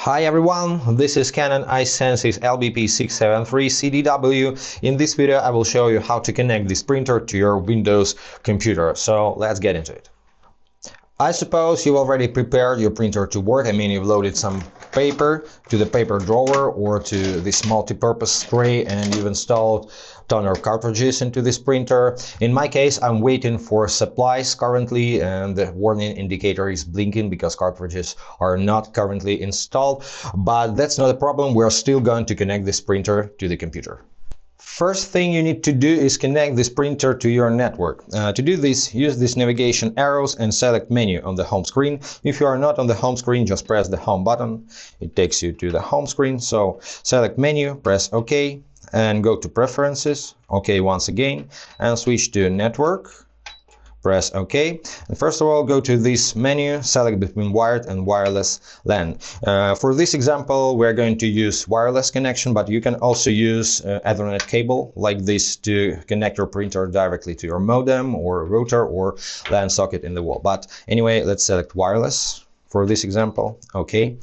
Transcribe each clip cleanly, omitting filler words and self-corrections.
Hi everyone, this is Canon i-SENSYS LBP673Cdw. In this video I will show you how to connect this printer to your Windows computer. So let's get into it. I suppose you already prepared your printer to work. I mean, you've loaded some paper to the paper drawer or to this multi-purpose tray, and you've installed toner cartridges into this printer. In my case, I'm waiting for supplies currently, and the warning indicator is blinking because cartridges are not currently installed. But that's not a problem. We're still going to connect this printer to the computer. First thing you need to do is connect this printer to your network. To do this, use these navigation arrows and select menu on the home screen. If you are not on the home screen, just press the home button. It takes you to the home screen. So select menu, press OK, and go to preferences. OK once again, and switch to network. Press OK. And first of all, go to this menu, select between wired and wireless LAN. For this example, we're going to use wireless connection, but you can also use Ethernet cable like this to connect your printer directly to your modem or router or LAN socket in the wall. But anyway, let's select wireless for this example. OK.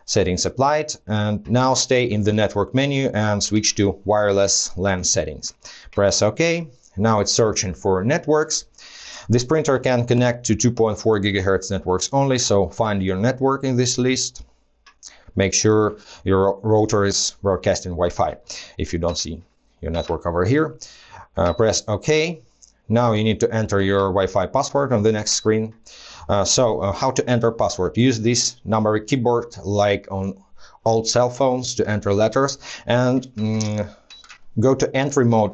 Settings applied, and now stay in the network menu and switch to wireless LAN settings. Press OK. Now it's searching for networks. This printer can connect to 2.4 GHz networks only, so find your network in this list. Make sure your router is broadcasting Wi-Fi if you don't see your network over here. Press OK. Now you need to enter your Wi-Fi password on the next screen. How to enter password? Use this numeric keyboard like on old cell phones to enter letters, and go to entry mode.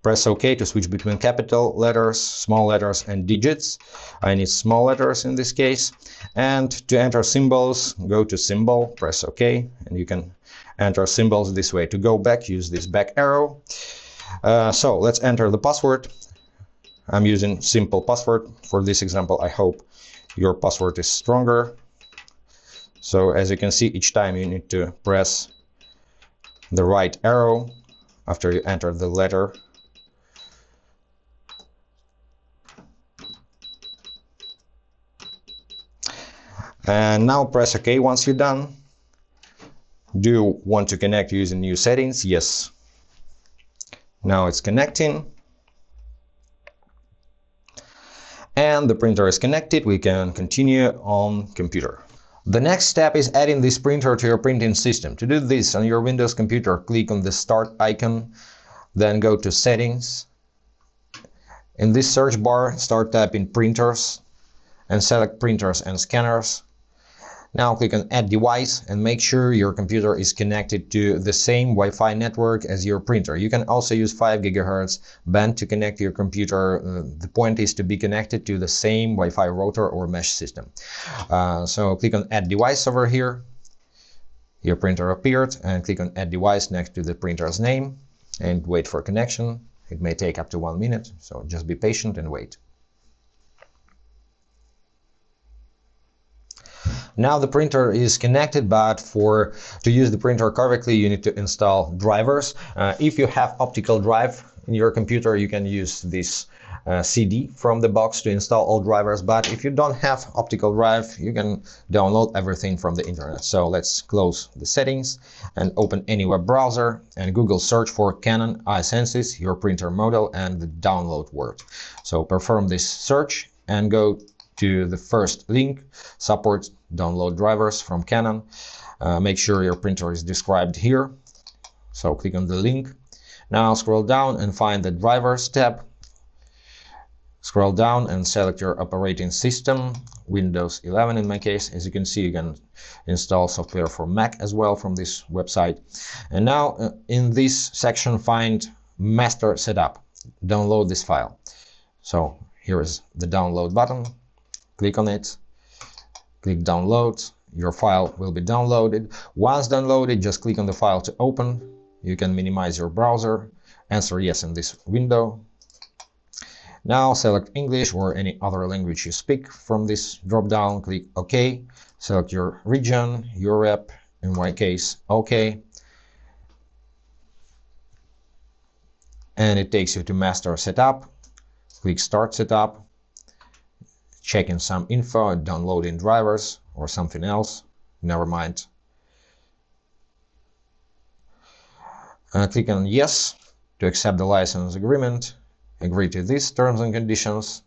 Press OK to switch between capital letters, small letters, and digits. I need small letters in this case. And to enter symbols, go to symbol, press OK, and you can enter symbols this way. To go back, use this back arrow. So let's enter the password. I'm using simple password for this example. I hope your password is stronger. So as you can see, each time you need to press the right arrow after you enter the letter. And now press OK once you're done. Do you want to connect using new settings? Yes. Now it's connecting. And the printer is connected. We can continue on computer. The next step is adding this printer to your printing system. To do this on your Windows computer, click on the Start icon, then go to Settings. In this search bar, start tapping Printers and select Printers and Scanners. Now click on Add Device and make sure your computer is connected to the same Wi-Fi network as your printer. You can also use 5 GHz band to connect your computer. The point is to be connected to the same Wi-Fi router or mesh system. So click on Add Device over here. Your printer appeared, and click on Add Device next to the printer's name and wait for connection. It may take up to 1 minute, so just be patient and wait. Now the printer is connected, but to use the printer correctly, you need to install drivers. If you have optical drive in your computer, you can use this CD from the box to install all drivers. But if you don't have optical drive, you can download everything from the internet. So let's close the settings and open any web browser and Google search for Canon i-SENSYS, your printer model, and the download word. So perform this search and go to the first link, support download drivers from Canon. Make sure your printer is described here. So click on the link. Now scroll down and find the drivers tab. Scroll down and select your operating system, Windows 11 in my case. As you can see, you can install software for Mac as well from this website. And now in this section, find master setup. Download this file. So here is the download button. Click on it, click download, your file will be downloaded. Once downloaded, just click on the file to open. You can minimize your browser, answer yes in this window. Now select English or any other language you speak from this drop-down, click OK. Select your region, Europe, in my case, OK. And it takes you to master setup. Click Start Setup. Checking some info, downloading drivers or something else, never mind. Click on yes to accept the license agreement. Agree to these terms and conditions.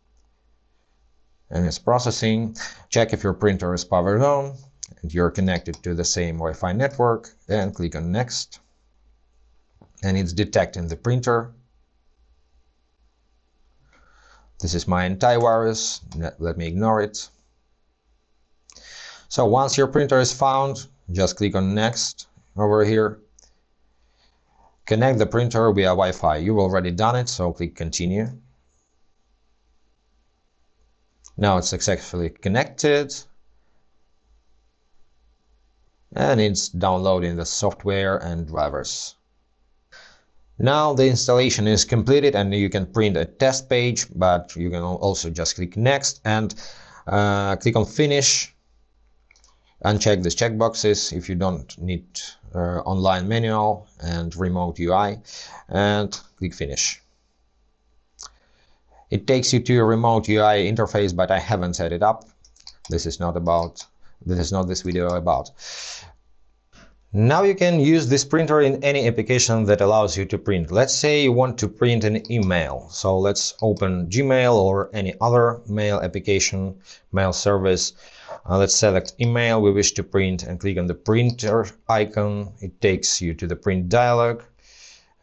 And it's processing. Check if your printer is powered on and you're connected to the same Wi-Fi network. Then click on next. And it's detecting the printer. This is my antivirus. Let me ignore it. So once your printer is found, just click on next over here. Connect the printer via Wi-Fi. You've already done it, so click continue. Now it's successfully connected. And it's downloading the software and drivers. Now the installation is completed and you can print a test page, but you can also just click next and click on finish. Uncheck these checkboxes if you don't need online manual and remote UI, and click finish. It takes you to a remote UI interface, but I haven't set it up. This is not this video about. Now you can use this printer in any application that allows you to print. Let's say you want to print an email. So let's open Gmail or any other mail application, mail service. Let's select email we wish to print and click on the printer icon. It takes you to the print dialog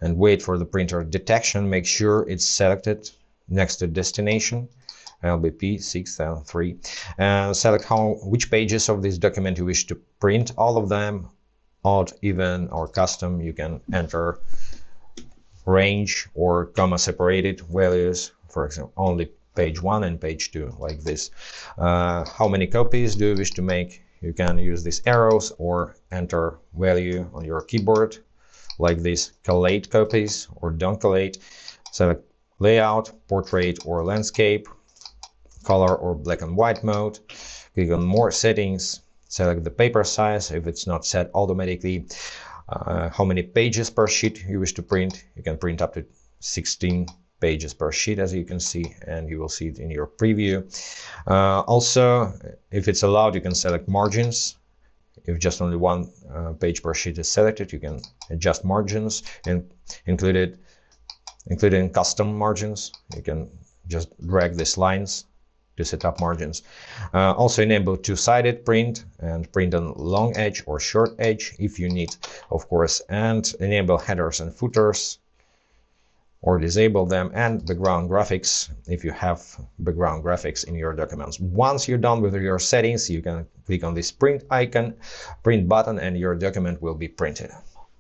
and wait for the printer detection. Make sure it's selected next to destination. LBP673, and select which pages of this document you wish to print. All of them, odd, even, or custom. You can enter range or comma separated values, for example only page 1 and page 2, like this. How many copies do you wish to make? You can use these arrows or enter value on your keyboard, like this: collate copies or don't collate. Select layout, portrait or landscape, color or black and white mode. Click on more settings. Select the paper size if it's not set automatically. How many pages per sheet you wish to print. You can print up to 16 pages per sheet, as you can see, and you will see it in your preview. Also, if it's allowed, you can select margins. If just only one page per sheet is selected, you can adjust margins and including custom margins. You can just drag these lines to set up margins. Also enable two-sided print and print on long edge or short edge if you need, of course, and enable headers and footers or disable them, and background graphics if you have background graphics in your documents. Once you're done with your settings, you can click on this print icon, print button, and your document will be printed.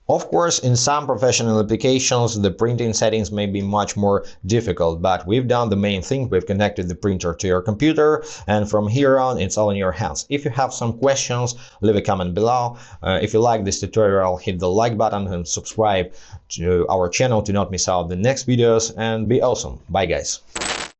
Of course, in some professional applications, the printing settings may be much more difficult, but we've done the main thing. We've connected the printer to your computer, and from here on, it's all in your hands. If you have some questions, leave a comment below. If you like this tutorial, hit the like button and subscribe to our channel to not miss out the next videos, and be awesome. Bye, guys.